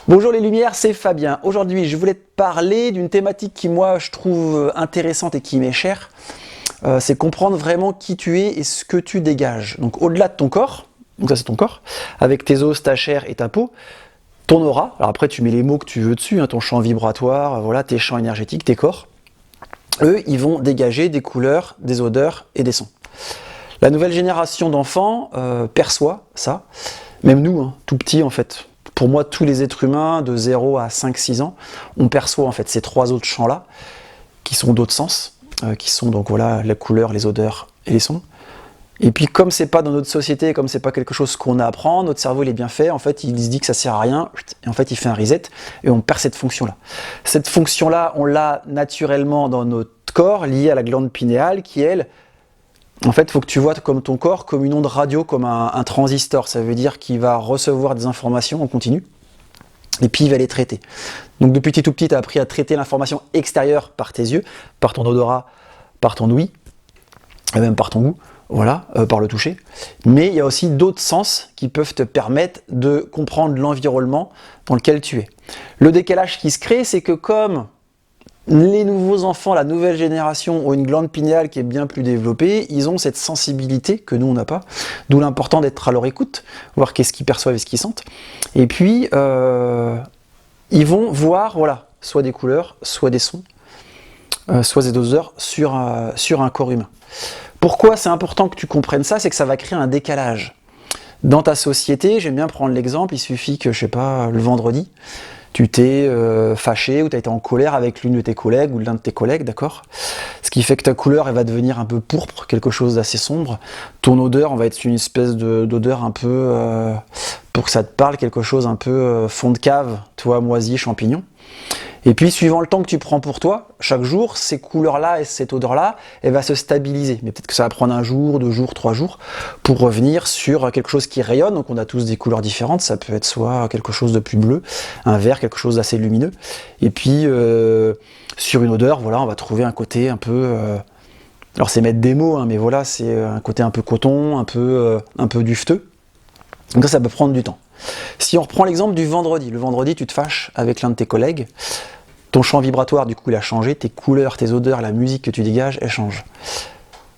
Bonjour les lumières, c'est Fabien. Aujourd'hui, je voulais te parler d'une thématique qui, moi, je trouve intéressante et qui m'est chère. C'est comprendre vraiment qui tu es et ce que tu dégages. Donc, au-delà de ton corps, donc ça c'est ton corps, avec tes os, ta chair et ta peau, ton aura. Alors après, tu mets les mots que tu veux dessus, hein, ton champ vibratoire, voilà, tes champs énergétiques, tes corps. Eux, ils vont dégager des couleurs, des odeurs et des sons. La nouvelle génération d'enfants perçoit ça. Même nous, hein, tout petits en fait. Pour moi, tous les êtres humains de 0 à 5-6 ans, on perçoit en fait ces trois autres champs-là, qui sont d'autres sens, qui sont donc voilà la couleur, les odeurs et les sons. Et puis comme c'est pas dans notre société, comme c'est pas quelque chose qu'on apprend, notre cerveau il est bien fait, en fait il se dit que ça sert à rien, et en fait il fait un reset, et on perd cette fonction-là. Cette fonction-là, on l'a naturellement dans notre corps, liée à la glande pinéale, qui elle, en fait, il faut que tu vois comme ton corps, comme une onde radio, comme un transistor. Ça veut dire qu'il va recevoir des informations en continu, et puis il va les traiter. Donc depuis tout petit, tu as appris à traiter l'information extérieure par tes yeux, par ton odorat, par ton ouïe, et même par ton goût, voilà, par le toucher. Mais il y a aussi d'autres sens qui peuvent te permettre de comprendre l'environnement dans lequel tu es. Le décalage qui se crée, c'est que comme les nouveaux enfants, la nouvelle génération ont une glande pinéale qui est bien plus développée, ils ont cette sensibilité que nous on n'a pas, d'où l'important d'être à leur écoute, voir qu'est-ce qu'ils perçoivent et ce qu'ils sentent. Et puis, ils vont voir, voilà, soit des couleurs, soit des sons, soit des odeurs sur un corps humain. Pourquoi c'est important que tu comprennes ça? C'est que ça va créer un décalage. Dans ta société, j'aime bien prendre l'exemple, il suffit que, je sais pas, le vendredi, tu t'es fâché ou tu as été en colère avec l'une de tes collègues ou l'un de tes collègues, d'accord? Ce qui fait que ta couleur, elle va devenir un peu pourpre, quelque chose d'assez sombre. Ton odeur, on va être une espèce d'odeur un peu, pour que ça te parle, quelque chose un peu fond de cave, toi, moisi, champignon. Et puis, suivant le temps que tu prends pour toi, chaque jour, ces couleurs-là et cette odeur-là, elle va se stabiliser. Mais peut-être que ça va prendre 1 jour, 2 jours, 3 jours pour revenir sur quelque chose qui rayonne. Donc, on a tous des couleurs différentes. Ça peut être soit quelque chose de plus bleu, un vert, quelque chose d'assez lumineux. Et puis, sur une odeur, voilà, on va trouver un côté un peu... alors, c'est mettre des mots, hein, mais voilà, c'est un côté un peu coton, un peu dufteux. Donc ça peut prendre du temps. Si on reprend l'exemple du vendredi, le vendredi tu te fâches avec l'un de tes collègues, ton champ vibratoire du coup il a changé, tes couleurs, tes odeurs, la musique que tu dégages, elle change.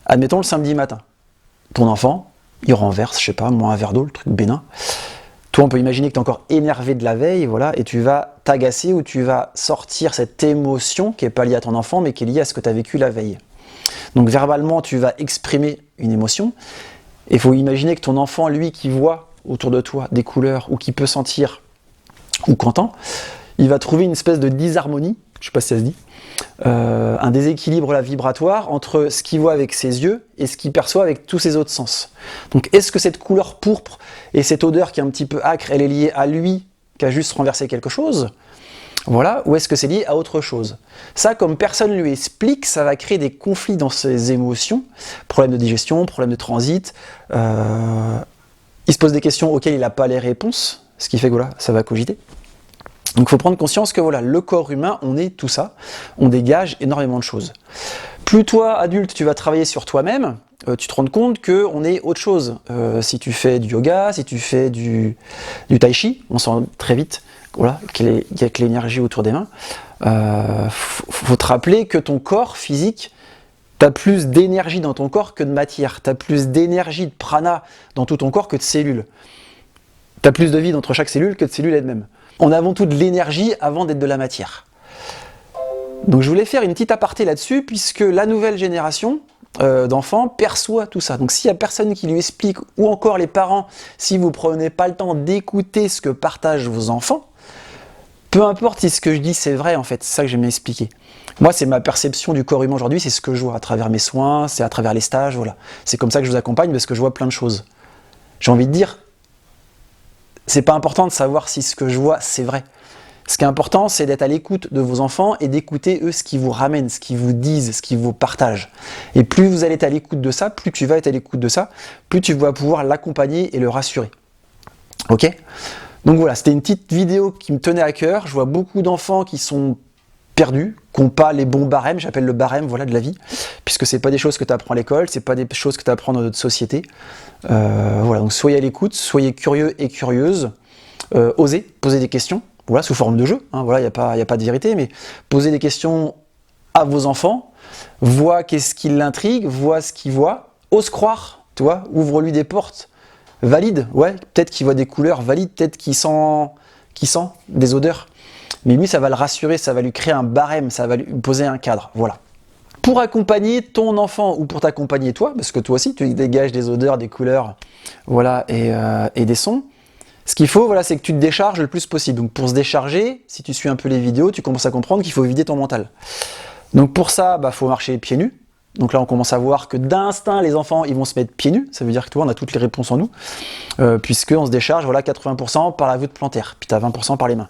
Admettons le samedi matin, ton enfant, il renverse, je sais pas, moi un verre d'eau, le truc bénin. Toi on peut imaginer que tu es encore énervé de la veille, voilà, et tu vas t'agacer ou tu vas sortir cette émotion qui n'est pas liée à ton enfant mais qui est liée à ce que tu as vécu la veille. Donc verbalement tu vas exprimer une émotion, et il faut imaginer que ton enfant, lui qui voit autour de toi des couleurs ou qui peut sentir ou qu'entend, il va trouver une espèce de disharmonie, je sais pas si ça se dit, un déséquilibre vibratoire entre ce qu'il voit avec ses yeux et ce qu'il perçoit avec tous ses autres sens. Donc est-ce que cette couleur pourpre et cette odeur qui est un petit peu âcre, elle est liée à lui qui a juste renversé quelque chose, voilà, ou est-ce que c'est lié à autre chose? Ça, comme personne lui explique, ça va créer des conflits dans ses émotions, problèmes de digestion, problèmes de transit. Il se pose des questions auxquelles il n'a pas les réponses, ce qui fait que voilà, ça va cogiter. Donc il faut prendre conscience que voilà, le corps humain, on est tout ça, on dégage énormément de choses. Plus toi, adulte, tu vas travailler sur toi-même, tu te rends compte qu'on est autre chose. Si tu fais du yoga, si tu fais du tai chi, on sent très vite voilà, qu'il y a que l'énergie autour des mains. Faut te rappeler que ton corps physique, tu as plus d'énergie dans ton corps que de matière. Tu as plus d'énergie de prana dans tout ton corps que de cellules. Tu as plus de vie entre chaque cellule que de cellules elles-mêmes. On a avant tout de l'énergie avant d'être de la matière. Donc je voulais faire une petite aparté là-dessus, puisque la nouvelle génération d'enfants perçoit tout ça. Donc s'il n'y a personne qui lui explique, ou encore les parents, si vous ne prenez pas le temps d'écouter ce que partagent vos enfants, peu importe si ce que je dis c'est vrai en fait, c'est ça que j'aime expliquer. Moi c'est ma perception du corps humain aujourd'hui, c'est ce que je vois à travers mes soins, c'est à travers les stages, voilà. C'est comme ça que je vous accompagne parce que je vois plein de choses. J'ai envie de dire, c'est pas important de savoir si ce que je vois c'est vrai. Ce qui est important c'est d'être à l'écoute de vos enfants et d'écouter eux ce qu'ils vous ramènent, ce qu'ils vous disent, ce qu'ils vous partagent. Et plus vous allez être à l'écoute de ça, plus tu vas être à l'écoute de ça, plus tu vas pouvoir l'accompagner et le rassurer. Ok ? Donc voilà, c'était une petite vidéo qui me tenait à cœur. Je vois beaucoup d'enfants qui sont perdus, qui n'ont pas les bons barèmes, j'appelle le barème voilà, de la vie, puisque c'est pas des choses que tu apprends à l'école, c'est pas des choses que tu apprends dans notre société. Voilà, donc soyez à l'écoute, soyez curieux et curieuses, osez poser des questions. voilà, sous forme de jeu, hein, voilà, il n'y a pas de vérité, mais posez des questions à vos enfants, vois qu'est-ce qui l'intrigue, vois ce qu'il voit, ose croire, tu vois, ouvre-lui des portes, valide, ouais, peut-être qu'il voit des couleurs, valide, peut-être qu'il sent des odeurs, mais lui, ça va le rassurer, ça va lui créer un barème, ça va lui poser un cadre, voilà. Pour accompagner ton enfant ou pour t'accompagner toi, parce que toi aussi, tu dégages des odeurs, des couleurs, voilà, et des sons, ce qu'il faut, voilà, c'est que tu te décharges le plus possible. Donc pour se décharger, si tu suis un peu les vidéos, tu commences à comprendre qu'il faut vider ton mental. Donc pour ça, faut marcher pieds nus. Donc là, on commence à voir que d'instinct, les enfants, ils vont se mettre pieds nus. Ça veut dire que toi, on a toutes les réponses en nous, puisqu'on se décharge, voilà, 80% par la voûte plantaire, puis tu as 20% par les mains.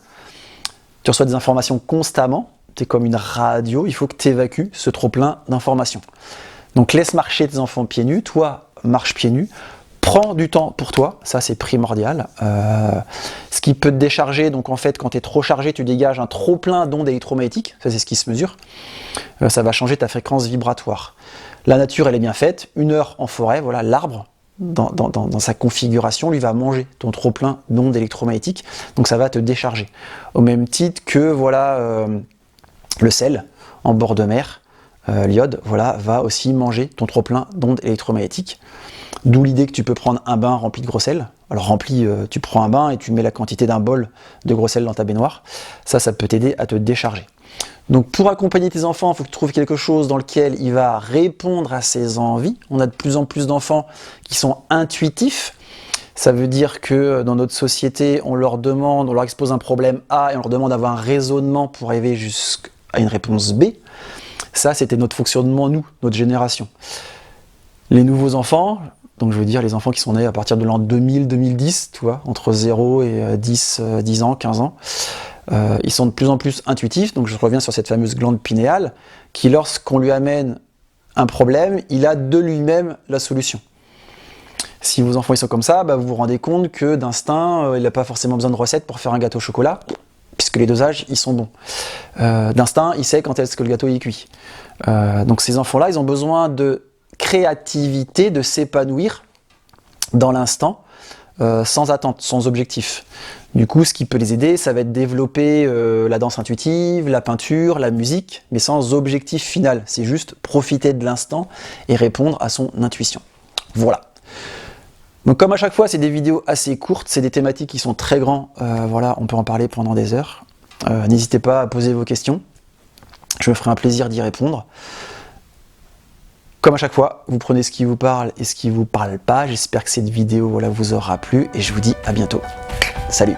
Tu reçois des informations constamment, tu es comme une radio, il faut que tu évacues ce trop-plein d'informations. Donc laisse marcher tes enfants pieds nus, toi, marche pieds nus. Prends du temps pour toi, ça c'est primordial. Ce qui peut te décharger, donc en fait quand tu es trop chargé, tu dégages un trop plein d'ondes électromagnétiques, ça c'est ce qui se mesure. Ça va changer ta fréquence vibratoire. La nature elle est bien faite, 1 heure en forêt, voilà, l'arbre dans sa configuration lui va manger ton trop plein d'ondes électromagnétiques, donc ça va te décharger. Au même titre que voilà, le sel en bord de mer, l'iode, voilà, va aussi manger ton trop plein d'ondes électromagnétiques. D'où l'idée que tu peux prendre un bain rempli de gros sel. Alors rempli, tu prends un bain et tu mets la quantité d'un bol de gros sel dans ta baignoire. Ça peut t'aider à te décharger. Donc pour accompagner tes enfants, il faut que tu trouves quelque chose dans lequel il va répondre à ses envies. On a de plus en plus d'enfants qui sont intuitifs. Ça veut dire que dans notre société, on leur expose un problème A et on leur demande d'avoir un raisonnement pour arriver jusqu'à une réponse B. Ça, c'était notre fonctionnement, nous, notre génération. Les nouveaux enfants, donc je veux dire les enfants qui sont nés à partir de l'an 2000-2010, tu vois, entre 0 et 10 ans, 15 ans, ils sont de plus en plus intuitifs, donc je reviens sur cette fameuse glande pinéale, qui lorsqu'on lui amène un problème, il a de lui-même la solution. Si vos enfants ils sont comme ça, vous vous rendez compte que d'instinct, il n'a pas forcément besoin de recette pour faire un gâteau au chocolat, puisque les dosages, ils sont bons. D'instinct, il sait quand est-ce que le gâteau est cuit. Donc ces enfants-là, ils ont besoin de créativité, de s'épanouir dans l'instant, sans attente, sans objectif. Du coup, ce qui peut les aider, ça va être développer la danse intuitive, la peinture, la musique, mais sans objectif final. C'est juste profiter de l'instant et répondre à son intuition. Voilà. Donc comme à chaque fois, c'est des vidéos assez courtes, c'est des thématiques qui sont très grandes. Voilà, on peut en parler pendant des heures. N'hésitez pas à poser vos questions. Je me ferai un plaisir d'y répondre. Comme à chaque fois, vous prenez ce qui vous parle et ce qui vous parle pas. J'espère que cette vidéo vous aura plu et je vous dis à bientôt. Salut!